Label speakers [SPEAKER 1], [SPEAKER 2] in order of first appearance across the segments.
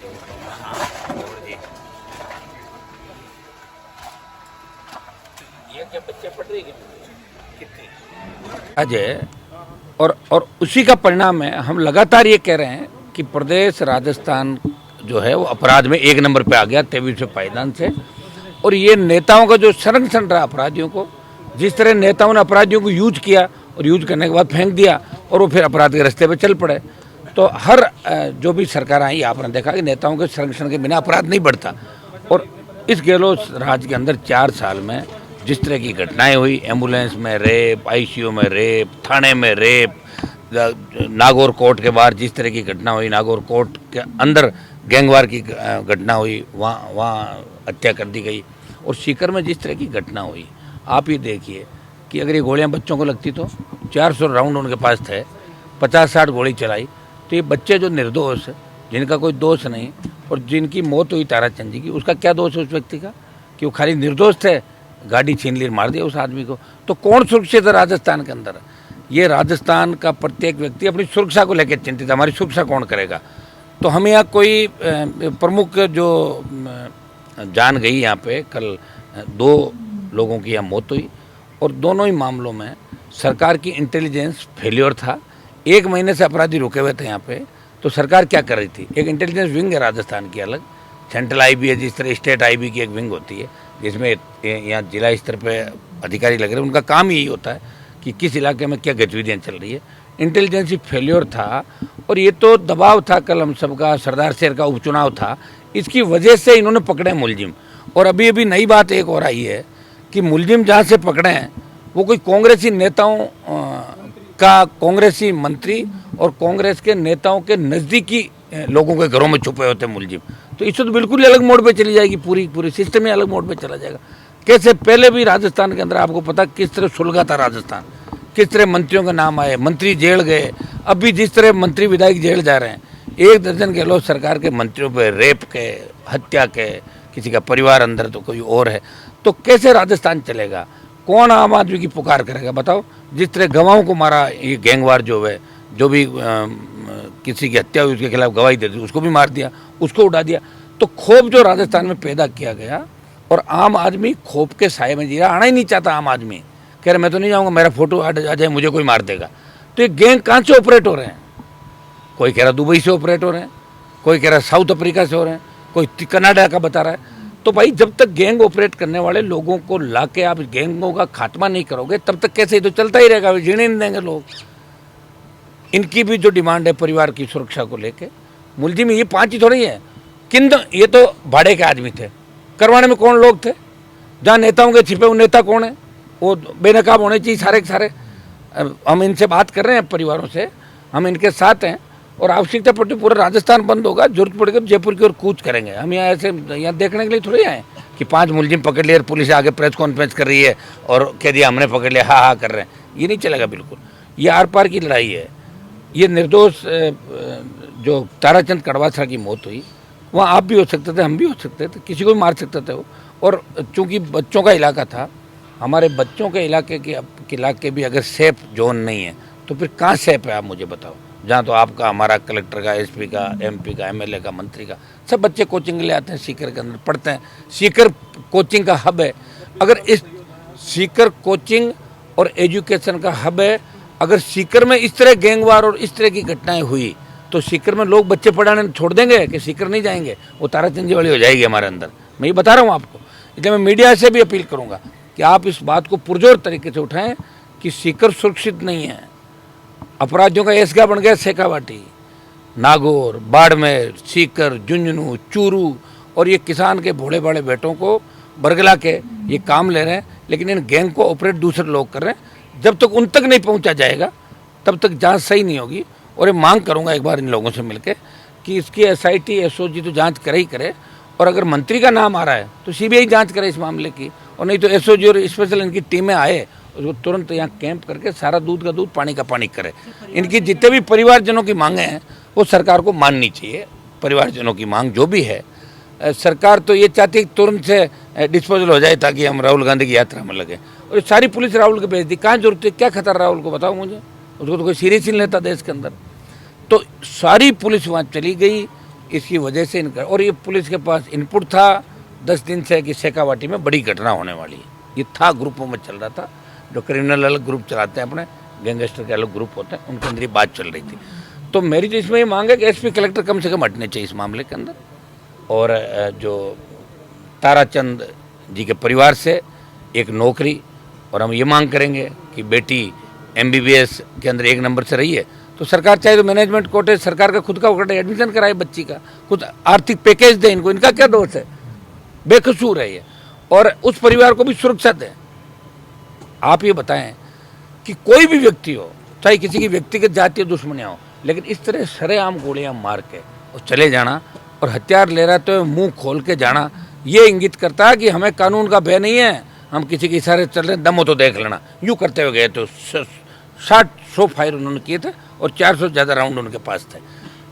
[SPEAKER 1] और ये क्या बच्चे पढ़ रही कितनी अजय और उसी का परिणाम है। हम लगातार ये कह रहे हैं कि प्रदेश राजस्थान जो है वो अपराध में 1 नंबर पे आ गया 23वें पायदान से। और ये नेताओं का जो संरक्षण रहा अपराधियों को, जिस तरह नेताओं ने अपराधियों को यूज किया और यूज करने के बाद फेंक दिया और वो फिर अपराध के रास्ते पे चल पड़े। तो हर जो भी सरकार आई आपने देखा कि नेताओं के संरक्षण के बिना अपराध नहीं बढ़ता। और इस गहलोत राज के अंदर 4 साल में जिस तरह की घटनाएं हुई, एम्बुलेंस में रेप, आईसीयू में रेप, थाने में रेप, नागौर कोर्ट के बाहर जिस तरह की घटना हुई, नागौर कोर्ट के अंदर गैंगवार की घटना हुई, वहाँ हत्या कर दी गई, और सीकर में जिस तरह की घटना हुई, आप ही देखिए कि अगर ये गोलियां बच्चों को लगती तो 400 राउंड उनके पास थे, 50-60 गोली चलाई, तो ये बच्चे जो निर्दोष, जिनका कोई दोष नहीं और जिनकी मौत हुई ताराचंद जी की, उसका क्या दोष है उस व्यक्ति का कि वो खाली निर्दोष थे, गाड़ी छीन ली, मार दिया उस आदमी को। तो कौन सुरक्षित है राजस्थान के अंदर? ये राजस्थान का प्रत्येक व्यक्ति अपनी सुरक्षा को लेकर चिंतित है, हमारी सुरक्षा कौन करेगा? तो हमें यहाँ कोई प्रमुख जो जान गई, यहाँ पे कल 2 लोगों की यहाँ मौत हुई और दोनों ही मामलों में सरकार की इंटेलिजेंस फेल्योर था। 1 महीने से अपराधी रुके हुए थे यहाँ पे, तो सरकार क्या कर रही थी? एक इंटेलिजेंस विंग है राजस्थान की अलग, सेंट्रल आईबी है, जिस तरह स्टेट आईबी की एक विंग होती है जिसमें यहाँ जिला स्तर पे अधिकारी लग रहे हैं, उनका काम यही होता है कि किस इलाके में क्या गतिविधियाँ चल रही है। इंटेलिजेंसी फेल्योर था और ये तो दबाव था कल हम सबका, सरदार शहर का उपचुनाव था, इसकी वजह से इन्होंने पकड़े मुलजिम। और अभी अभी नई बात एक और आई है कि मुलजिम जहाँ से पकड़े हैं वो कोई कांग्रेसी नेताओं का, कांग्रेसी मंत्री और कांग्रेस के नेताओं के नज़दीकी लोगों के घरों में छुपे होते मुलजिम। तो इससे तो बिल्कुल ही अलग मोड़ पे चली जाएगी, पूरी सिस्टम ही अलग मोड़ पे चला जाएगा। कैसे पहले भी राजस्थान के अंदर आपको पता किस तरह सुलगा था राजस्थान, किस तरह मंत्रियों के नाम आए, मंत्री जेल गए, अभी जिस तरह मंत्री विधायक जेल जा रहे हैं। 1 दर्जन गहलोत सरकार के मंत्रियों पे रेप के, हत्या के, किसी का परिवार अंदर तो कोई और है, तो कैसे राजस्थान चलेगा? कौन आम आदमी की पुकार करेगा बताओ? जिस तरह गवाहों को मारा, ये गैंगवार जो है, जो भी किसी की हत्या हुई उसके खिलाफ गवाही दे दी, उसको भी मार दिया, उसको उड़ा दिया। तो खौफ जो राजस्थान में पैदा किया गया, और आम आदमी खौफ के साए में जी रहा, आना ही नहीं चाहता आम आदमी, कह रहे मैं तो नहीं जाऊँगा, मेरा फोटो आ जाए, मुझे कोई मार देगा। तो ये गैंग कहाँ से ऑपरेट हो रहे हैं? कोई कह रहा दुबई से ऑपरेट हो रहे हैं, कोई कह रहा साउथ अफ्रीका से हो रहे हैं, कोई कनाडा का बता रहा है। तो भाई जब तक गैंग ऑपरेट करने वाले लोगों को ला के आप गैंगों का खात्मा नहीं करोगे, तब तक कैसे? तो चलता ही रहेगा, जीने नहीं देंगे लोग। इनकी भी जो डिमांड है परिवार की सुरक्षा को लेके, मुलजिम ये 5 ही थोड़ी है, ये तो भाड़े के आदमी थे, करवाने में कौन लोग थे? जहाँ नेताओं के छिपे हुए नेता कौन है? वो बेनकाब होने चाहिए सारे के सारे। हम इनसे बात कर रहे हैं, परिवारों से, हम इनके साथ हैं, और आवश्यकता पड़ती पूरा राजस्थान बंद होगा, जरूरत पड़ेगी जयपुर की ओर कूच करेंगे। हम यहाँ ऐसे यहाँ देखने के लिए थोड़ी आए कि 5 मुलजिम पकड़ लिए, पुलिस आगे प्रेस कॉन्फ्रेंस कर रही है और कह दिया हमने पकड़ लिया, हाँ कर रहे हैं। ये नहीं चलेगा बिल्कुल। ये आर पार की लड़ाई है। ये निर्दोष जो ताराचंद कड़वासा की मौत हुई, वहाँ आप भी हो सकते थे, हम भी हो सकते थे, किसी को भी मार सकते थे वो। और चूंकि बच्चों का इलाका था, हमारे बच्चों के इलाके भी अगर सेफ जोन नहीं है तो फिर कहाँ सेफ है आप मुझे बताओ? जहाँ तो आपका, हमारा कलेक्टर का, एसपी का, एमपी का, एमएलए का, मंत्री का, सब बच्चे कोचिंग के लिए आते हैं, सीकर के अंदर पढ़ते हैं। सीकर कोचिंग का हब है। अगर इस सीकर कोचिंग और एजुकेशन का हब है, अगर सीकर में इस तरह गैंगवार और इस तरह की घटनाएं हुई तो सीकर में लोग बच्चे पढ़ाने छोड़ देंगे कि सीकर नहीं जाएंगे? वो ताराचंदी वाली हो जाएगी हमारे अंदर। मैं ये बता रहा हूँ आपको। इसलिए मैं मीडिया से भी अपील करूँगा कि आप इस बात को पुरजोर तरीके से उठाएं कि सीकर सुरक्षित नहीं है। अपराधियों का ऐसगा बन गया शेखावाटी, नागौर, बाड़मेर, सीकर, झुंझुनू, चूरू, और ये किसान के भोले भाले बेटों को बरगला के ये काम ले रहे हैं, लेकिन इन गैंग को ऑपरेट दूसरे लोग कर रहे हैं। जब तक उन तक नहीं पहुंचा जाएगा तब तक जांच सही नहीं होगी। और ये मांग करूंगा एक बार इन लोगों से मिलकर कि इसकी एसआईटी, एसओजी तो जांच करे ही करे, और अगर मंत्री का नाम आ रहा है तो सीबीआई जांच करे इस मामले की, और नहीं तो एसओजी और स्पेशल इनकी टीमें आए, उसको तुरंत यहाँ कैंप करके सारा दूध का दूध, पानी का पानी करे। इनकी जितने भी परिवारजनों की मांगें हैं वो सरकार को माननी चाहिए। परिवारजनों की मांग जो भी है, सरकार तो ये चाहती है तुरंत से डिस्पोजल हो जाए ताकि हम राहुल गांधी की यात्रा में लगे, और सारी पुलिस राहुल को भेज दी। कहाँ जरूरत है? क्या खतरा राहुल को बताओ मुझे? उसको तो कोई सीरियस ही नहीं लेता देश के अंदर। तो सारी पुलिस वहाँ चली गई, इसकी वजह से इनका, और ये पुलिस के पास इनपुट था 10 दिन से कि शेखावाटी में बड़ी घटना होने वाली है। ये था, ग्रुपों में चल रहा था, जो क्रिमिनल अलग ग्रुप चलाते हैं अपने, गैंगस्टर के अलग ग्रुप होते हैं, उनके अंदर ये बात चल रही थी। तो मेरी तो इसमें ये मांग है कि एसपी कलेक्टर कम से कम हटने चाहिए इस मामले के अंदर, और जो ताराचंद जी के परिवार से एक नौकरी, और हम ये मांग करेंगे कि बेटी MBBS के अंदर 1 नंबर से रही है तो सरकार चाहे तो मैनेजमेंट कोटे, सरकार का खुद का कोटे, एडमिशन कराए बच्ची का, कुछ आर्थिक पैकेज दे इनको, इनका क्या दोष है, बेकसूर है ये, और उस परिवार को भी सुरक्षा दें। आप ये बताएं कि कोई भी व्यक्ति हो, चाहे किसी की व्यक्तिगत जातीय दुश्मनियाँ हो, लेकिन इस तरह सरेआम गोलियां मार के और चले जाना और हथियार ले रहा तो मुंह खोल के जाना, ये इंगित करता है कि हमें कानून का भय नहीं है, हम किसी के इशारे चल रहे हैं, दम हो तो देख लेना। यूँ करते हुए गए तो 60-100 फायर उन्होंने किए थे और 400 से ज़्यादा राउंड उनके पास थे।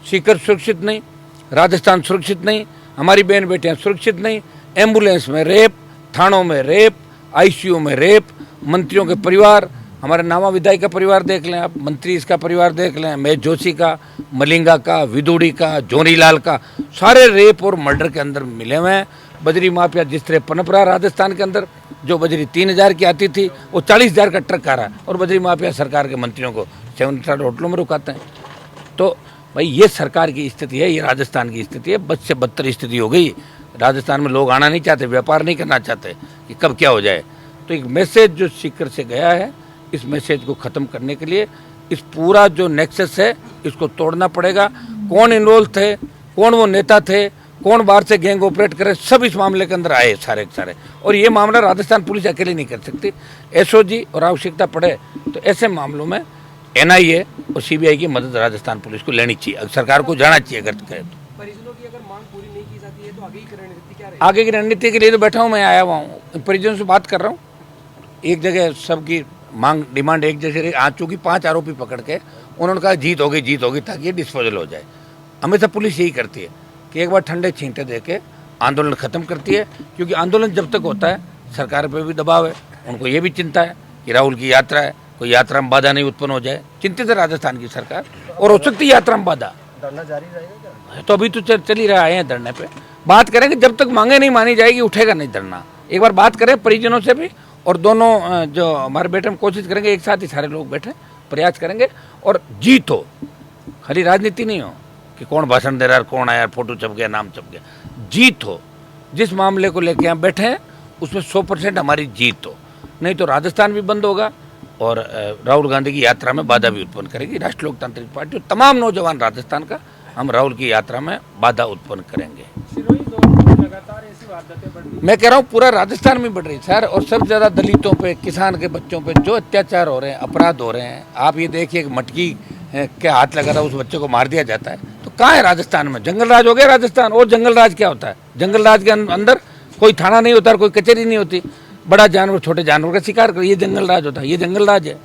[SPEAKER 1] सीकर सुरक्षित नहीं, राजस्थान सुरक्षित नहीं, हमारी बहन बेटियाँ सुरक्षित नहीं, एम्बुलेंस में रेप, थानों में रेप, ICU में रेप, मंत्रियों के परिवार, हमारे नामा विधायक का परिवार देख लें आप, मंत्री इसका परिवार देख लें, महेश जोशी का, मलिंगा का, विदुड़ी का, जोनीलाल का, सारे रेप और मर्डर के अंदर मिले हुए हैं। बजरी माफिया जिस तरह पनप रहा राजस्थान के अंदर, जो बजरी 3000 की आती थी वो 40,000 का ट्रक आ रहा है, और बजरी माफिया सरकार के मंत्रियों को 7 स्टार होटलों में रुकाते हैं। तो भाई ये सरकार की स्थिति है, ये राजस्थान की स्थिति है, बद से बदतर स्थिति हो गई। राजस्थान में लोग आना नहीं चाहते, व्यापार नहीं करना चाहते कि कब क्या हो जाए। तो एक मैसेज जो सीकर से गया है, इस मैसेज को ख़त्म करने के लिए इस पूरा जो नेक्सस है इसको तोड़ना पड़ेगा। कौन इन्वॉल्व थे, कौन वो नेता थे, कौन बाहर से गैंग ऑपरेट करे, सब इस मामले के अंदर आए सारे के सारे। और ये मामला राजस्थान पुलिस अकेले नहीं कर सकती, SOG और आवश्यकता पड़े तो ऐसे मामलों में NIA और CBI की मदद राजस्थान पुलिस को लेनी चाहिए, सरकार को जाना चाहिए अगर कहे तो।
[SPEAKER 2] परिजनों की अगर मांग पूरी नहीं की जाती है तो आगे की रणनीति क्या रहेगी?
[SPEAKER 1] आगे की रणनीति के लिए तो बैठा हूँ, मैं आया हुआ हूँ, परिजनों से बात कर रहा हूँ। एक जगह सबकी मांग डिमांड एक जैसे रही, आज चूँकि 5 आरोपी पकड़ के उन्होंने कहा जीत होगी ताकि ये डिस्पोजल हो जाए। हमेशा पुलिस यही करती है कि एक बार ठंडे छींटे दे के आंदोलन ख़त्म करती है, क्योंकि आंदोलन जब तक होता है सरकार पर भी दबाव है, उनको ये भी चिंता है कि राहुल की यात्रा है, कोई यात्रा में बाधा नहीं उत्पन्न हो जाए। चिंतित है राजस्थान की सरकार, और हो सकती है यात्रा में बाधा।
[SPEAKER 2] धरना जारी रहेगा क्या?
[SPEAKER 1] तो अभी तो चल ही रहा है धरने पे, बात करेंगे, जब तक मांगे नहीं मानी जाएगी उठेगा नहीं धरना। एक बार बात करें परिजनों से भी, और दोनों जो हमारे बेटे में कोशिश करेंगे, एक साथ ही सारे लोग बैठे प्रयास करेंगे और जीत हो, खाली राजनीति नहीं हो कि कौन भाषण दे रहा है, कौन आया, फोटो छप गया, नाम छप गया। जीत हो, जिस मामले को लेके यहाँ बैठे हैं उसमें 100% हमारी जीत हो, नहीं तो राजस्थान भी बंद होगा और राहुल गांधी की यात्रा में बाधा भी उत्पन्न करेगी राष्ट्रीय लोकतांत्रिक पार्टी। और तमाम नौजवान राजस्थान का हम राहुल की यात्रा में बाधा उत्पन्न करेंगे।
[SPEAKER 2] लगातार ऐसी वारदातें बढ़ रही
[SPEAKER 1] मैं कह रहा हूँ पूरा राजस्थान में बढ़ रही सर, और सबसे ज़्यादा दलितों पे, किसान के बच्चों पे जो अत्याचार हो रहे हैं, अपराध हो रहे हैं। आप ये देखिए, मटकी के हाथ लगा था, उस बच्चे को मार दिया जाता है। तो कहाँ है राजस्थान में? जंगल राज हो गया राजस्थान। और जंगल राज क्या होता है? जंगल राज के अंदर कोई थाना नहीं होता, कोई कचहरी नहीं होती, बड़ा जानवर छोटे जानवर का शिकार कर, ये जंगल राज होता है, ये जंगल राज है।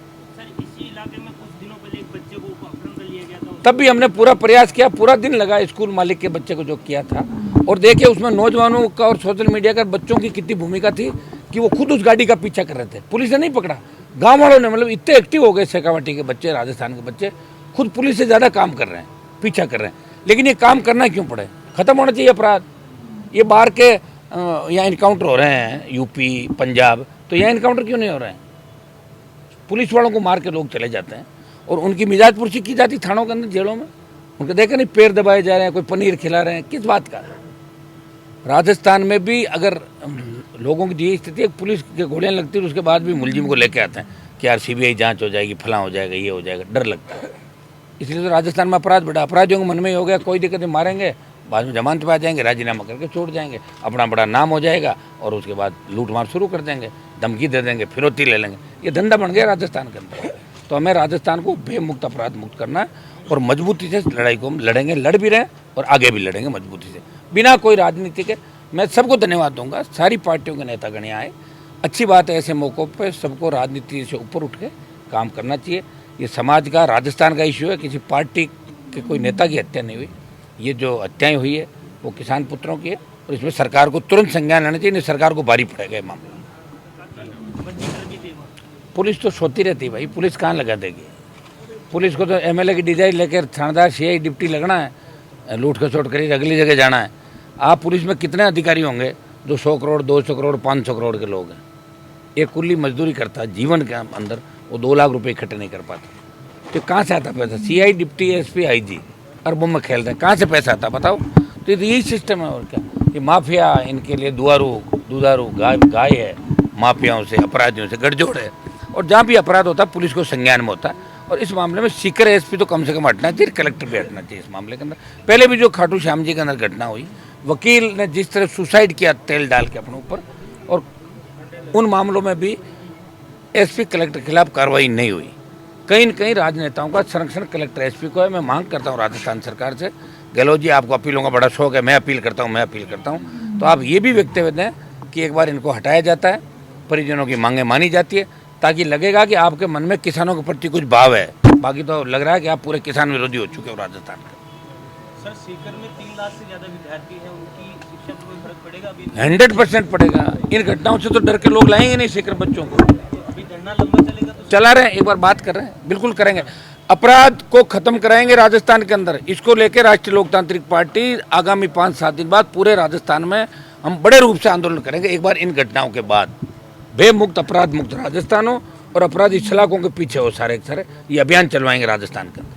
[SPEAKER 1] तब भी हमने पूरा प्रयास किया, पूरा दिन लगा स्कूल मालिक के बच्चे को जो किया था। और देखिए उसमें नौजवानों का और सोशल मीडिया का बच्चों की कितनी भूमिका थी कि वो खुद उस गाड़ी का पीछा कर रहे थे, पुलिस ने नहीं पकड़ा, गांव वालों ने, मतलब इतने एक्टिव हो गए शेखावाटी के बच्चे, राजस्थान के बच्चे खुद पुलिस से ज़्यादा काम कर रहे हैं, पीछा कर रहे हैं। लेकिन ये काम करना क्यों पड़े? खत्म होना चाहिए अपराध। ये बाहर के यहाँ इनकाउंटर हो रहे हैं, यूपी, पंजाब, तो यहाँ इनकाउंटर क्यों नहीं हो रहे हैं? पुलिस वालों को मार के लोग चले जाते हैं और उनकी मिजाज पुरसी की जाती थानों के अंदर, जेलों में। उनके देखा नहीं, पैर दबाए जा रहे हैं, कोई पनीर खिला रहे हैं, किस बात का? राजस्थान में भी अगर लोगों की ये स्थिति है, पुलिस के गोलियां लगती है, उसके बाद भी मुलजिम को लेके आते हैं कि यार CBI जांच हो जाएगी, फलां हो जाएगा, ये हो जाएगा, डर लगता है। इसलिए तो राजस्थान में अपराध बढ़ा। अपराधियों के मन में ही हो गया कोई दिक्कत नहीं, मारेंगे, बाद में जमानत पे आ जाएंगे, राजीनामा करके छोड़ जाएंगे, अपना बड़ा नाम हो जाएगा और उसके बाद लूट मार शुरू कर देंगे, धमकी दे देंगे, फिरौती ले लेंगे। ये धंधा बन गया राजस्थान के अंदर। तो हमें राजस्थान को बेमुक्त, अपराध मुक्त करना है और मजबूती से लड़ाई को हम लड़ेंगे, लड़ भी रहे हैं और आगे भी लड़ेंगे मजबूती से, बिना कोई राजनीति के। मैं सबको धन्यवाद दूंगा, सारी पार्टियों के नेतागण यहाँ आए, अच्छी बात है। ऐसे मौक़ों पे सबको राजनीति से ऊपर उठ के काम करना चाहिए। ये समाज का, राजस्थान का इश्यू है, किसी पार्टी के कोई नेता की हत्या नहीं हुई। ये जो हत्याएँ हुई है वो किसान पुत्रों की है और इसमें सरकार को तुरंत संज्ञान लेना चाहिए, नहीं सरकार को भारी पड़ेगा ये मामला। पुलिस तो सोती रहती है भाई, पुलिस कहाँ लगा देगी? पुलिस को तो MLA की डिजाइन लेकर थानेदार CI डिप्टी लगना है लूट खसोट करी अगली जगह जाना है। आप पुलिस में कितने अधिकारी होंगे जो 100 करोड़ 200 करोड़ 500 करोड़ के लोग हैं। एक कुल्ली मजदूरी करता है जीवन के अंदर, वो 2 लाख रुपए इकट्ठे नहीं कर पाता। तो कहाँ से आता पैसा? CI डिप्टी SP IG अरबों में खेल रहे हैं, कहाँ से पैसा आता बताओ? तो यही सिस्टम है और क्या। कि माफिया इनके लिए दुधारू गाय है, माफियाओं से अपराधियों से गठजोड़ है। और जहाँ भी अपराध होता है पुलिस को संज्ञान में होता है। और इस मामले में सीकर SP तो कम से कम हटना चाहिए, कलेक्टर भी हटना चाहिए इस मामले के अंदर। पहले भी जो खाटू श्याम जी के अंदर घटना हुई, वकील ने जिस तरह सुसाइड किया तेल डाल के अपने ऊपर, और उन मामलों में भी SP कलेक्टर के खिलाफ कार्रवाई नहीं हुई। कहीं न कहीं राजनेताओं का संरक्षण कलेक्टर SP को है। मैं मांग करता हूँ राजस्थान सरकार से, गहलोत जी आपको अपीलों का बड़ा शौक है, मैं अपील करता हूँ, तो आप ये भी वक्तव्य दें कि एक बार इनको हटाया जाता है, परिजनों की मांगें मानी जाती है, ताकि लगेगा कि आपके मन में किसानों के प्रति कुछ भाव है। बाकी तो लग रहा है कि आप पूरे किसान विरोधी हो चुके हो राजस्थान के।
[SPEAKER 2] सर सीकर में 3 लाख से ज्यादा विद्यार्थी हैं, उनकी शिक्षा पर कोई फर्क पड़ेगा अभी?
[SPEAKER 1] 100% पड़ेगा। इन घटनाओं से तो डर के लोग लाएंगे नहीं सीकर बच्चों को।
[SPEAKER 2] अभी धरना लंबा चलेगा तो
[SPEAKER 1] चला रहे हैं, एक बार बात कर रहे हैं, बिल्कुल करेंगे। अपराध को खत्म कराएंगे राजस्थान के अंदर। इसको लेकर राष्ट्रीय लोकतांत्रिक पार्टी आगामी 5-7 दिन बाद पूरे राजस्थान में हम बड़े रूप से आंदोलन करेंगे। एक बार इन घटनाओं के बाद बेमुक्त अपराध मुक्त राजस्थान हो और अपराधी सलाखों के पीछे हो सारे ये अभियान चलवाएंगे राजस्थान के अंदर।